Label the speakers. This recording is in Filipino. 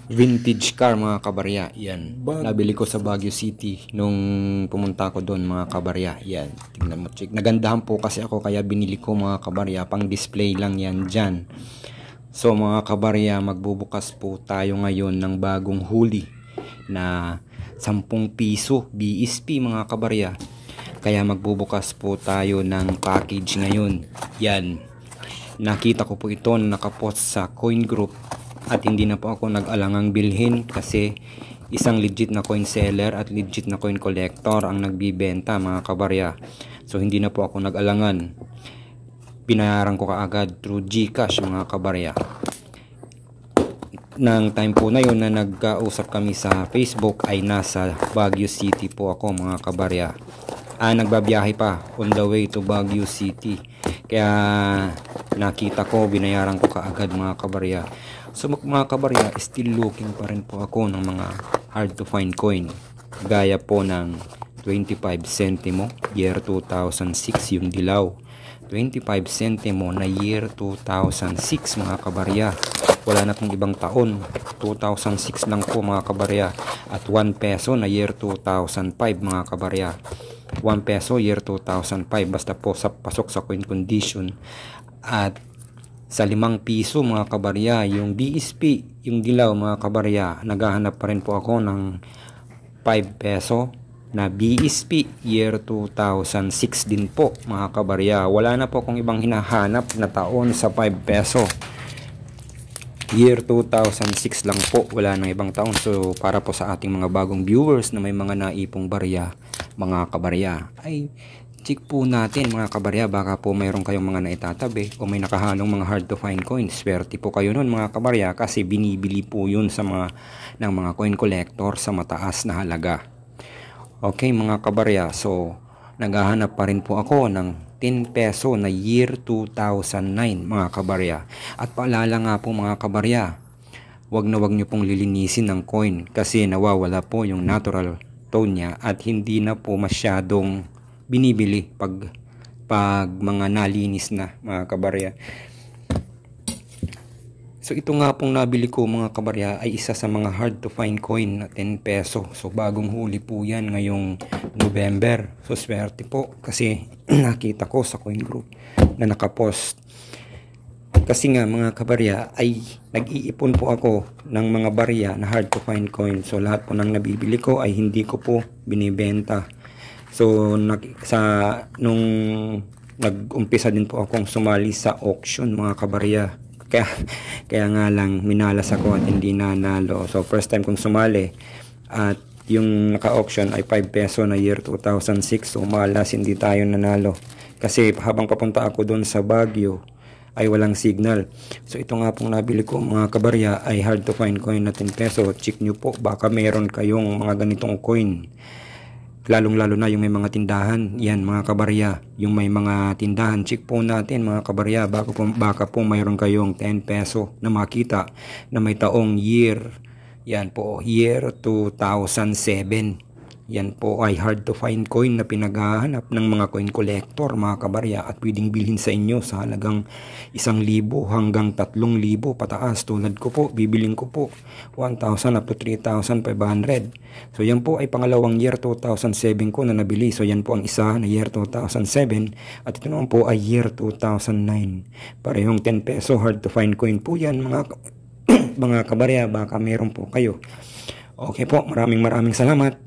Speaker 1: vintage car mga kabarya. Yan. Nabili ko sa Baguio City nung pumunta ko doon mga kabarya. Yan. Tingnan mo, check. Nagandahan po kasi ako kaya binili ko mga kabarya. Pang display lang yan dyan. So mga kabarya, magbubukas po tayo ngayon ng bagong huli na 10 piso BSP mga kabarya. Kaya magbubukas po tayo ng package ngayon. Yan. Nakita ko po ito na nakapost sa Coin Group at hindi na po ako nag-alangang bilhin kasi isang legit na coin seller at legit na coin collector ang nagbibenta mga kabarya. So hindi na po ako nag-alangan. Binayaran ko kaagad through GCash mga kabarya. Nang time po na yun na nagkausap kami sa Facebook ay nasa Baguio City po ako mga kabarya. Nagbabiyahe pa on the way to Baguio City. Kaya nakita ko, binayaran ko kaagad mga kabarya. So mga kabarya, still looking pa rin po ako ng mga hard to find coin. Gaya po ng 25 centimo year 2006 yung dilaw. 25 centimo na year 2006 mga kabarya. Wala na pong ibang taon. 2006 lang po mga kabarya. At 1 peso na year 2005 mga kabarya. 1 peso year 2005 basta po sa pasok sa coin condition. At sa 5 piso mga kabarya yung BSP, yung dilaw mga kabarya, naghahanap pa rin po ako ng 5 peso na BSP year 2006 din po mga kabarya. Wala na po akong ibang hinahanap na taon sa 5 peso year 2006 lang po, wala nang ibang taon. So para po sa ating mga bagong viewers na may mga naipong barya mga kabarya, ay check po natin mga kabarya, baka po mayroon kayong mga naitatabi o may nakahalong mga hard to find coins. Swerte po kayo nun mga kabarya kasi binibili po yun sa ng mga coin collector sa mataas na halaga. Okay mga kabarya, so naghahanap pa rin po ako ng 10 peso na year 2009 mga kabarya. At paalala nga po mga kabarya, wag nyo pong lilinisin ng coin kasi nawawala po yung natural tone niya at hindi na po masyadong binibili pag mga nalinis na mga kabarya. So ito nga pong nabili ko mga kabarya ay isa sa mga hard to find coin na 10 peso. So bagong huli po yan ngayong November. So swerte po kasi nakita ko sa Coin Group na nakapost. Kasi nga mga kabarya ay nag-iipon po ako ng mga barya na hard to find coin. So lahat po ng nabibili ko ay hindi ko po binibenta. So nung nag-umpisa din po akong sumali sa auction mga kabarya. Kaya nga lang minalas ako at hindi nanalo. So first time kong sumali at yung naka-auction ay 5 peso na year 2006. So malas hindi tayo nanalo. Kasi habang papunta ako doon sa Baguio ay walang signal. So ito nga pong nabili ko mga kabarya ay hard to find coin na 10 peso. Check nyo po, baka meron kayong mga ganitong coin. Lalong lalo na yung may mga tindahan. Yan mga kabarya, yung may mga tindahan, check po natin mga kabarya, baka po mayroon kayong 10 peso na makita na may taong year. Yan po, year 2007. Yan po ay hard to find coin na pinaghahanap ng mga coin collector mga kabarya at pwedeng bilhin sa inyo sa halagang 1,000 hanggang 3,000 pataas. Tulad ko po, bibiling ko po 1,000 up to 3,500. So yan po ay pangalawang year 2007 ko na nabili. So yan po ang isa na year 2007 at ito naman po ay year 2009. Parehong 10 peso hard to find coin po yan mga mga kabarya, baka meron po kayo. Okay po, maraming salamat.